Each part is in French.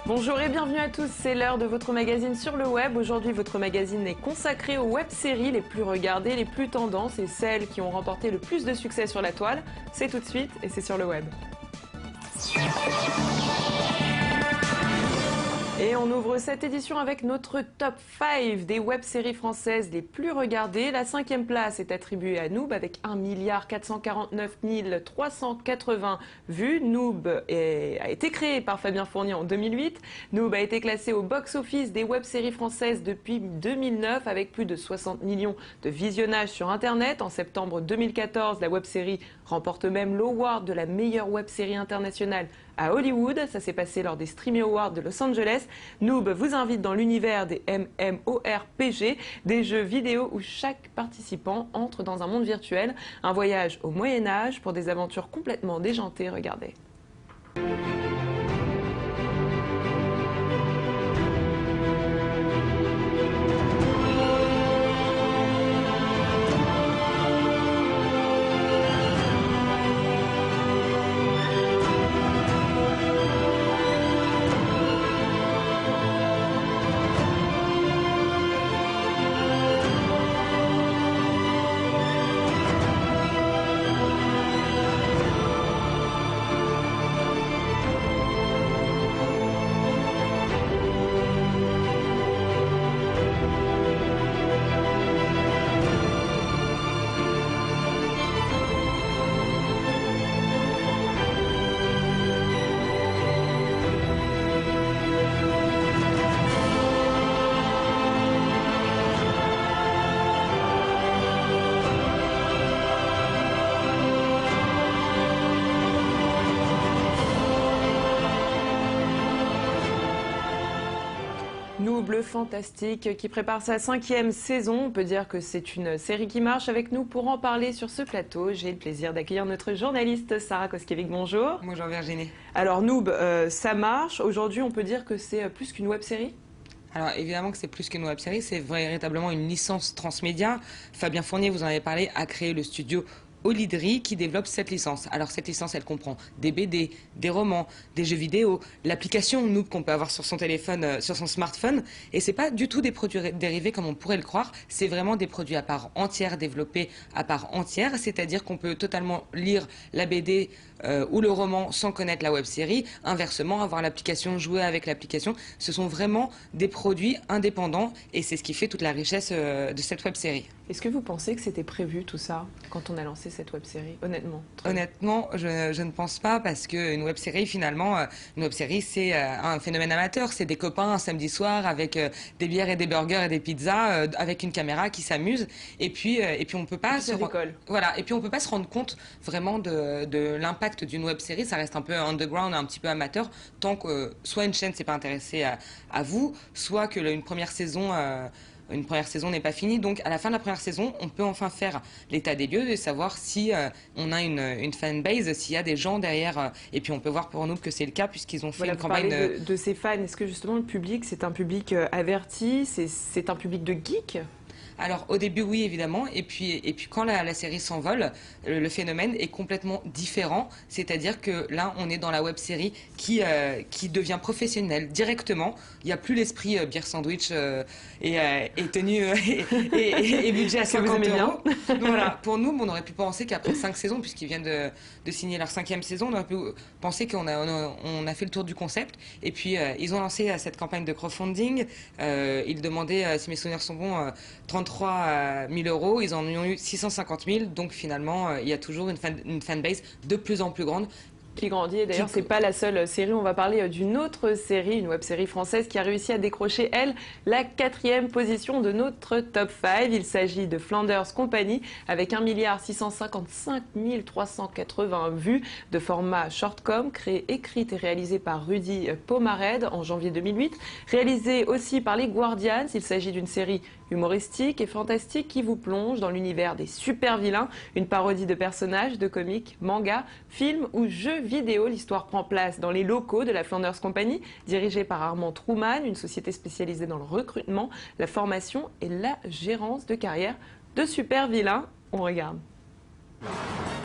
Bonjour et bienvenue à tous, c'est l'heure de votre magazine sur le web. Aujourd'hui, votre magazine est consacré aux web-séries les plus regardées, les plus tendances et celles qui ont remporté le plus de succès sur la toile. C'est tout de suite et c'est sur le web. Et on ouvre cette édition avec notre top 5 des web-séries françaises les plus regardées. La 5e place est attribuée à Noob avec 1 449 380 vues. Noob a été créé par Fabien Fournier en 2008. Noob a été classé au box-office des web-séries françaises depuis 2009 avec plus de 60 millions de visionnages sur Internet. En septembre 2014, la web-série remporte même l'award de la meilleure web-série internationale à Hollywood. Ça s'est passé lors des Streamy Awards de Los Angeles. Noob vous invite dans l'univers des MMORPG, des jeux vidéo où chaque participant entre dans un monde virtuel. Un voyage au Moyen-Âge pour des aventures complètement déjantées. Regardez. Noob le Fantastique qui prépare sa 5e saison. On peut dire que c'est une série qui marche. Avec nous pour en parler sur ce plateau, j'ai le plaisir d'accueillir notre journaliste Sarah Koskiewicz. Bonjour. Bonjour Virginie. Alors Noob, ça marche. Aujourd'hui, on peut dire que c'est plus qu'une web-série ? Alors évidemment que c'est plus qu'une web-série, c'est véritablement une licence transmédia. Fabien Fournier, vous en avez parlé, a créé le studio Olydri qui développe cette licence. Alors cette licence, elle comprend des BD, des romans, des jeux vidéo, l'application Noob qu'on peut avoir sur son téléphone, sur son smartphone. Et c'est pas du tout des produits dérivés comme on pourrait le croire. C'est vraiment des produits à part entière, développés à part entière. C'est-à-dire qu'on peut totalement lire la BD ou le roman sans connaître la web-série. Inversement, avoir l'application, jouer avec l'application. Ce sont vraiment des produits indépendants et c'est ce qui fait toute la richesse de cette web-série. Est-ce que vous pensez que c'était prévu tout ça quand on a lancé cette web-série, honnêtement? Honnêtement, je ne pense pas parce qu'une web-série, finalement, une web-série, c'est un phénomène amateur. C'est des copains un samedi soir avec des bières et des burgers et des pizzas, avec une caméra qui s'amuse. Et puis on peut pas voilà. Et puis on peut pas se rendre compte vraiment de l'impact d'une web-série. Ça reste un peu underground, un petit peu amateur, tant que soit une chaîne s'est pas intéressée à vous, soit que une première saison n'est pas finie. Donc à la fin de la première saison, on peut enfin faire l'état des lieux et savoir si on a une fanbase, s'il y a des gens derrière. Et puis on peut voir pour nous que c'est le cas puisqu'ils ont fait une campagne de ces fans. Est-ce que justement le public, c'est un public averti, c'est un public de geeks? Alors au début oui évidemment et puis quand la série s'envole, le phénomène est complètement différent, c'est-à-dire que là on est dans la web série qui devient professionnelle directement. Il n'y a plus l'esprit bière sandwich et tenue et budget à 50 €. Donc, voilà, pour nous on aurait pu penser qu'après 5 saisons, puisqu'ils viennent de signer leur 5e saison, on aurait pu penser qu'on a fait le tour du concept et puis ils ont lancé cette campagne de crowdfunding. Ils demandaient, si mes souvenirs sont bons, 33 000 €, ils en ont eu 650 000, donc finalement il y a toujours une fanbase de plus en plus grande. Qui grandit, et d'ailleurs c'est pas la seule série, on va parler d'une autre série, une web-série française qui a réussi à décrocher, elle, la 4e position de notre top 5. Il s'agit de Flanders Company avec 1 655 380 vues de format shortcom, créée, écrite et réalisée par Rudy Pomared en janvier 2008, réalisée aussi par les Guardians. Il s'agit d'une série humoristique et fantastique qui vous plonge dans l'univers des super vilains, une parodie de personnages, de comics, mangas, films ou jeux vidéo. L'histoire prend place dans les locaux de la Flanders Company, dirigée par Armand Trouman, une société spécialisée dans le recrutement, la formation et la gérance de carrière de super vilains. On regarde.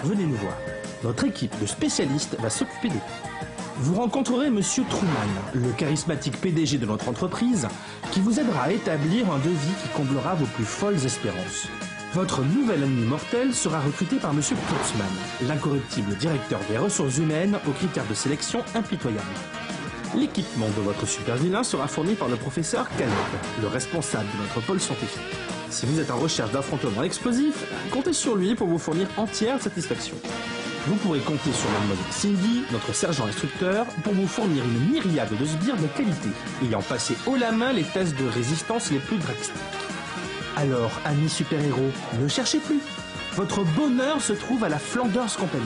Venez nous voir. Notre équipe de spécialistes va s'occuper de tout. vous rencontrerez Monsieur Truman, le charismatique PDG de notre entreprise, qui vous aidera à établir un devis qui comblera vos plus folles espérances. Votre nouvel ennemi mortel sera recruté par Monsieur Kurtzman, l'incorruptible directeur des ressources humaines aux critères de sélection impitoyables. L'équipement de votre super vilain sera fourni par le professeur Caleb, le responsable de notre pôle scientifique. Si vous êtes en recherche d'affrontements explosifs, comptez sur lui pour vous fournir entière satisfaction. Vous pourrez compter sur mademoiselle Cindy, notre sergent instructeur, pour vous fournir une myriade de sbires de qualité, ayant passé haut la main les tests de résistance les plus drastiques. Alors, amis super-héros, ne cherchez plus. Votre bonheur se trouve à la Flanders Company.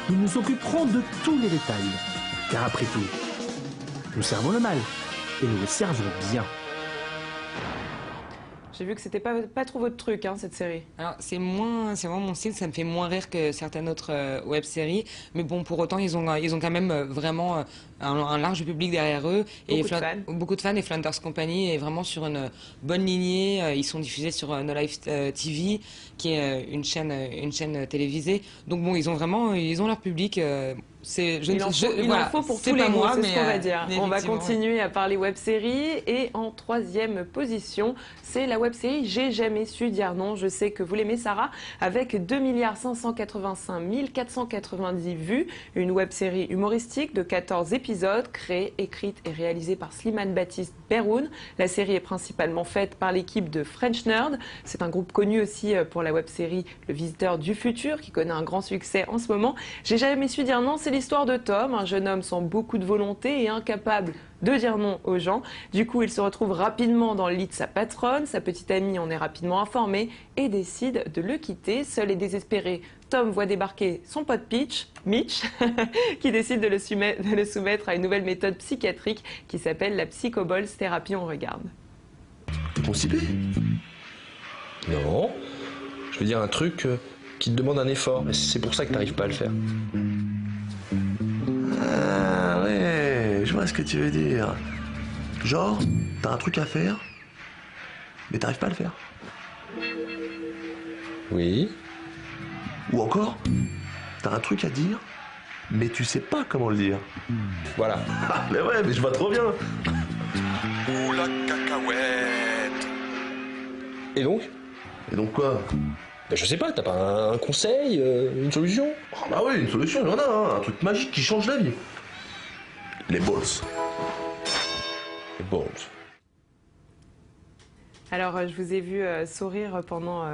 Nous nous occuperons de tous les détails. Car après tout, nous servons le mal, et nous le servons bien. J'ai vu que c'était pas trop votre truc, hein, cette série. Alors, c'est vraiment mon style, ça me fait moins rire que certaines autres web-séries. Mais bon, pour autant, ils ont quand même vraiment un large public derrière eux. Beaucoup de fans. Et Flanders Company est vraiment sur une bonne lignée. Ils sont diffusés sur No Life TV, qui est une chaîne télévisée. Donc bon, ils ont leur public. Il en faut pour tous les goûts, c'est ce qu'on va dire. On va continuer à parler web-série. Et en troisième position, c'est la web-série J'ai jamais su dire non. Je sais que vous l'aimez, Sarah, avec 2 585 490 vues. Une web-série humoristique de 14 épisodes, créée, écrite et réalisée par Slimane Baptiste Berhoun. La série est principalement faite par l'équipe de French Nerd. C'est un groupe connu aussi pour la web-série Le Visiteur du Futur, qui connaît un grand succès en ce moment. J'ai jamais su dire non, c'est l'histoire de Tom, un jeune homme sans beaucoup de volonté et incapable de dire non aux gens. Du coup, il se retrouve rapidement dans le lit de sa patronne. Sa petite amie en est rapidement informée et décide de le quitter. Seul et désespéré, Tom voit débarquer son pote Mitch, qui décide de le soumettre à une nouvelle méthode psychiatrique qui s'appelle la psychobols thérapie. On regarde. T'es constipé? Non. Je veux dire un truc qui te demande un effort. Et c'est pour ça que t'arrives pas à le faire. Ah ouais, je vois ce que tu veux dire. Genre, t'as un truc à faire, mais t'arrives pas à le faire. Oui. Ou encore, t'as un truc à dire, mais tu sais pas comment le dire. Voilà. Ah, mais ouais, mais je vois trop bien. Oh la cacahuète. Et donc? Et donc quoi? Ben je sais pas, t'as pas un conseil, une solution? Ah bah oui, une solution, il y en a, hein, un truc magique qui change la vie. Les balls. Les balls. Alors, je vous ai vu sourire pendant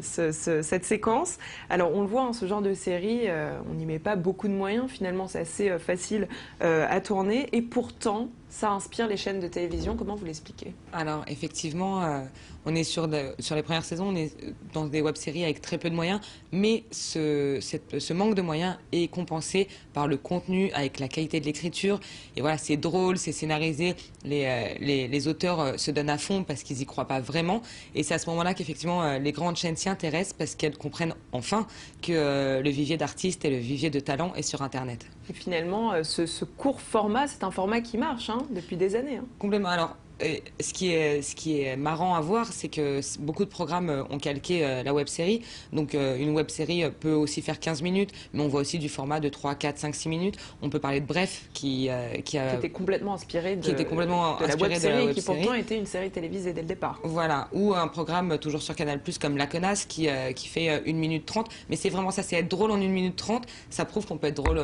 cette séquence. Alors, on le voit, hein, ce genre de série, on n'y met pas beaucoup de moyens. Finalement, c'est assez facile à tourner. Et pourtant, ça inspire les chaînes de télévision. Comment vous l'expliquez? Alors, effectivement, on est sur les premières saisons, on est dans des web-séries avec très peu de moyens, mais ce manque de moyens est compensé par le contenu, avec la qualité de l'écriture. Et voilà, c'est drôle, c'est scénarisé, les auteurs se donnent à fond parce qu'ils y croient pas vraiment. Et c'est à ce moment-là qu'effectivement, les grandes chaînes s'y intéressent parce qu'elles comprennent enfin que le vivier d'artistes et le vivier de talents est sur Internet. Et finalement, ce court format, c'est un format qui marche depuis des années. Hein. Complètement. Alors, ce qui est marrant à voir, c'est que beaucoup de programmes ont calqué la web-série. Donc une web-série peut aussi faire 15 minutes, mais on voit aussi du format de 3, 4, 5, 6 minutes. On peut parler de Bref, qui était complètement inspiré de la web-série, qui pourtant était une série télévisée dès le départ. Voilà, ou un programme toujours sur Canal+, comme La Connasse, qui fait 1 minute 30. Mais c'est vraiment ça, c'est être drôle en 1 minute 30. Ça prouve qu'on peut être drôle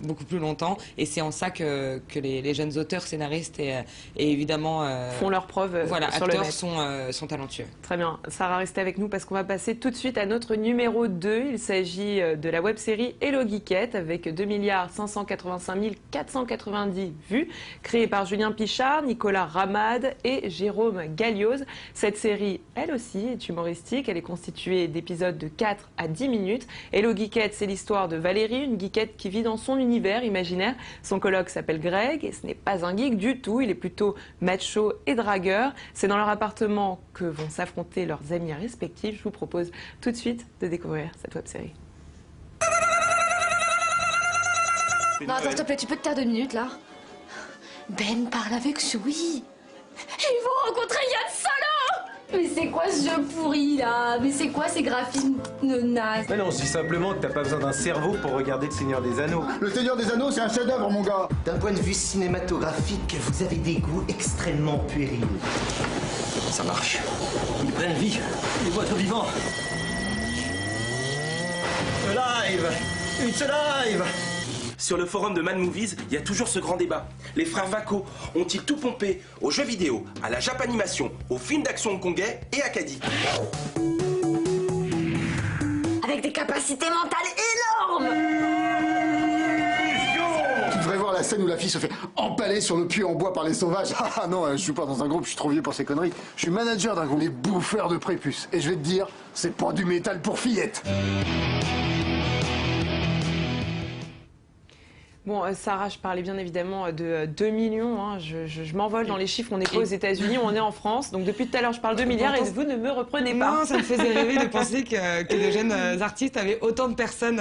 beaucoup plus longtemps, et c'est en ça que les jeunes auteurs, scénaristes et évidemment font leurs preuves sur le net. sont talentueux. Très bien, Sarah, restez avec nous parce qu'on va passer tout de suite à notre numéro 2. Il s'agit de la web-série Hello Geekette avec 2 585 490 vues, créée par Julien Pichard, Nicolas Ramade et Jérôme Gallioz. Cette série, elle aussi, est humoristique. Elle est constituée d'épisodes de 4 à 10 minutes. Hello Geekette, c'est l'histoire de Valérie, une geekette qui vit dans son univers imaginaire. Son coloc s'appelle Greg et ce n'est pas un geek du tout, il est plutôt macho et dragueur. C'est dans leur appartement que vont s'affronter leurs amis respectifs. Je vous propose tout de suite de découvrir cette web-série. Non, attends, s'il te plaît, tu peux te taire 2 minutes là? Ben parle avec Zoui. Ils vont rencontrer Yann Solo. Mais c'est quoi ce jeu pourri là? Mais c'est quoi ces graphismes nazes? Mais non, je dis simplement que t'as pas besoin d'un cerveau pour regarder Le Seigneur des Anneaux. Le Seigneur des Anneaux, c'est un chef-d'œuvre, mon gars. D'un point de vue cinématographique, vous avez des goûts extrêmement puérils. Ça marche. Ils prennent vie. Les voitures vivantes. Live. It's live. Sur le forum de Mad Movies, il y a toujours ce grand débat. Les frères Wako ont-ils tout pompé aux jeux vidéo, à la japanimation, aux films d'action hongkongais et à Caddy? Avec des capacités mentales énormes! Tu devrais voir la scène où la fille se fait empaler sur le puits en bois par les sauvages. Ah non, je suis pas dans un groupe, je suis trop vieux pour ces conneries. Je suis manager d'un groupe, les bouffeurs de prépuces. Et je vais te dire, c'est pas du métal pour fillettes. Bon, Sarah, je parlais bien évidemment de 2 millions. Hein. Je m'envole dans les chiffres. On n'est pas aux États-Unis, on est en France. Donc depuis tout à l'heure, je parle 2 milliards et vous ne me reprenez pas. Non, ça me faisait rêver de penser que de jeunes artistes avaient autant de personnes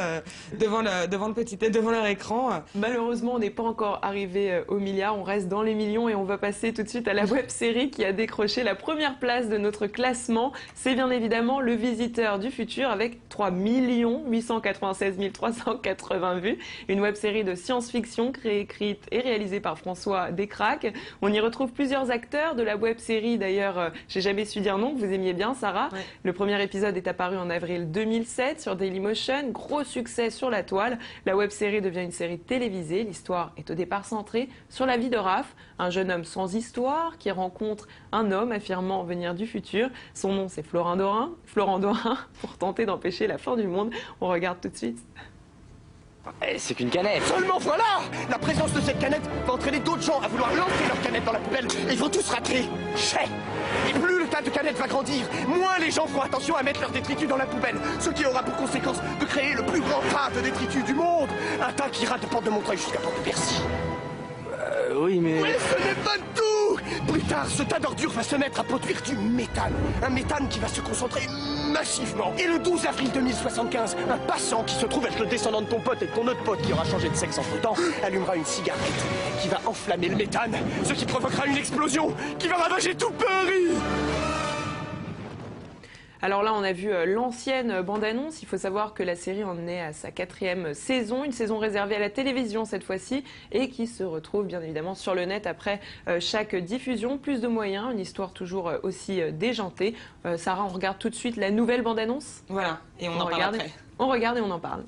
devant leur écran. Malheureusement, on n'est pas encore arrivé aux milliards. On reste dans les millions et on va passer tout de suite à la web-série qui a décroché la première place de notre classement. C'est bien évidemment Le Visiteur du Futur avec 3 896 380 vues. Une web-série de science-fiction créée, écrite et réalisée par François Descraques. On y retrouve plusieurs acteurs de la web-série. D'ailleurs, j'ai jamais su dire non, que vous aimiez bien, Sarah. Ouais. Le premier épisode est apparu en avril 2007 sur Dailymotion. Gros succès sur la toile. La web-série devient une série télévisée. L'histoire est au départ centrée sur la vie de Raph, un jeune homme sans histoire qui rencontre un homme affirmant venir du futur. Son nom, c'est Florent Dorin. Pour tenter d'empêcher la fin du monde. On regarde tout de suite. C'est qu'une canette. Seulement voilà! La présence de cette canette va entraîner d'autres gens à vouloir lancer leur canette dans la poubelle et ils vont tous rater. Chais! Et plus le tas de canettes va grandir, moins les gens feront attention à mettre leurs détritus dans la poubelle. Ce qui aura pour conséquence de créer le plus grand tas de détritus du monde. Un tas qui ira de Porte de Montreuil jusqu'à Porte de Bercy. Oui, mais... Mais ce n'est pas tout! Plus tard, ce tas d'ordures va se mettre à produire du méthane. Un méthane qui va se concentrer massivement. Et le 12 avril 2075, un passant qui se trouve être le descendant de ton pote et de ton autre pote qui aura changé de sexe entre-temps, allumera une cigarette qui va enflammer le méthane, ce qui provoquera une explosion qui va ravager tout Paris. Alors là, on a vu l'ancienne bande-annonce. Il faut savoir que la série en est à sa 4e saison, une saison réservée à la télévision cette fois-ci, et qui se retrouve bien évidemment sur le net après chaque diffusion. Plus de moyens, une histoire toujours aussi déjantée. Sarah, on regarde tout de suite la nouvelle bande-annonce. Voilà, et on en parle après. On regarde et on en parle.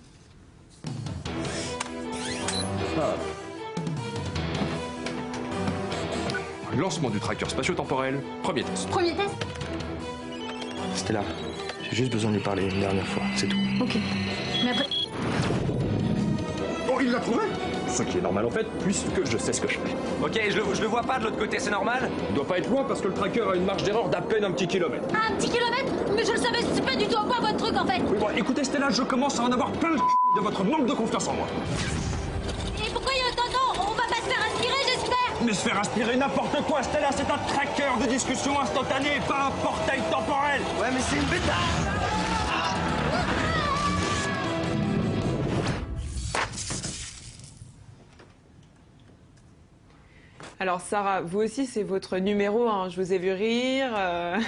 Lancement du tracker spatio-temporel, premier test. Premier test? Stella, j'ai juste besoin de lui parler une dernière fois, c'est tout. Ok. Mais après... Oh, il l'a trouvé? Ce qui est normal en fait, puisque je sais ce que je fais. Ok, je le vois pas de l'autre côté, c'est normal? Il doit pas être loin parce que le tracker a une marge d'erreur d'à peine un petit kilomètre. Un petit kilomètre? Mais je le savais, c'est pas du tout à quoi votre truc en fait! Oui, bon, écoutez Stella, je commence à en avoir plein de votre manque de confiance en moi. Et pourquoi il y a autant d'eau? On va pas se faire aspirer, j'espère! Mais se faire aspirer n'importe quoi, Stella, c'est un tracker de discussion instantanée, pas un portail temporel. Ouais, mais c'est une bêta. Alors Sarah, vous aussi c'est votre numéro, hein. Je vous ai vu rire,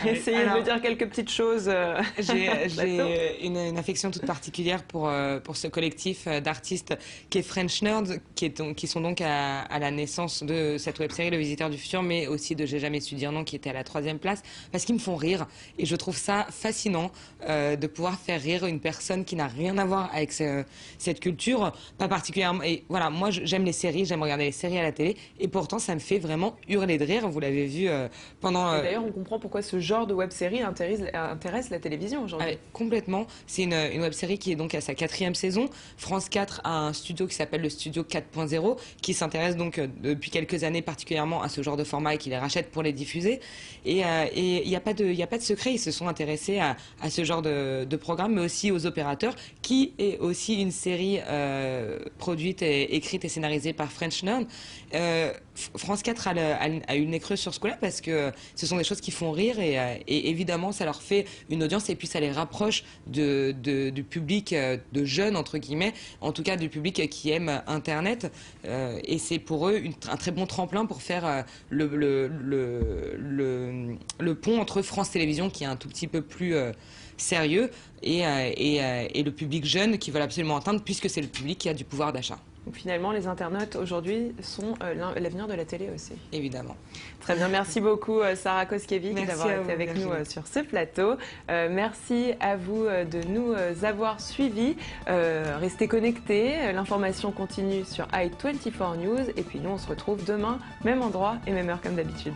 essayez de me dire quelques petites choses. J'ai une affection toute particulière pour ce collectif d'artistes qui est French Nerds, qui sont donc à la naissance de cette web-série Le Visiteur du Futur, mais aussi de J'ai jamais su dire non, qui était à la 3e place, parce qu'ils me font rire. Et je trouve ça fascinant de pouvoir faire rire une personne qui n'a rien à voir avec cette culture, pas particulièrement. Et voilà, moi j'aime les séries, j'aime regarder les séries à la télé, et pourtant ça me fait vraiment hurler de rire. Vous l'avez vu pendant... D'ailleurs, on comprend pourquoi ce genre de web-série intéresse la télévision aujourd'hui. Ah, complètement. C'est une web-série qui est donc à sa 4e saison. France 4 a un studio qui s'appelle le Studio 4.0, qui s'intéresse donc depuis quelques années particulièrement à ce genre de format et qui les rachète pour les diffuser. Et il n'y a pas de secret. Ils se sont intéressés à ce genre de programme, mais aussi aux opérateurs, qui est aussi une série produite, écrite et scénarisée par French Nerd. France France 4 a eu le nez creux sur ce coup-là parce que ce sont des choses qui font rire et évidemment ça leur fait une audience et puis ça les rapproche du public de jeunes entre guillemets, en tout cas du public qui aime Internet et c'est pour eux un très bon tremplin pour faire le pont entre France Télévisions qui est un tout petit peu plus sérieux et le public jeune qui veulent absolument atteindre puisque c'est le public qui a du pouvoir d'achat. Donc finalement, les internautes aujourd'hui sont l'avenir de la télé aussi. Évidemment. Très bien, merci beaucoup Sarah Koskiewicz d'avoir été avec nous sur ce plateau. Merci à vous de nous avoir suivis. Restez connectés, l'information continue sur i24 News et puis nous on se retrouve demain, même endroit et même heure comme d'habitude.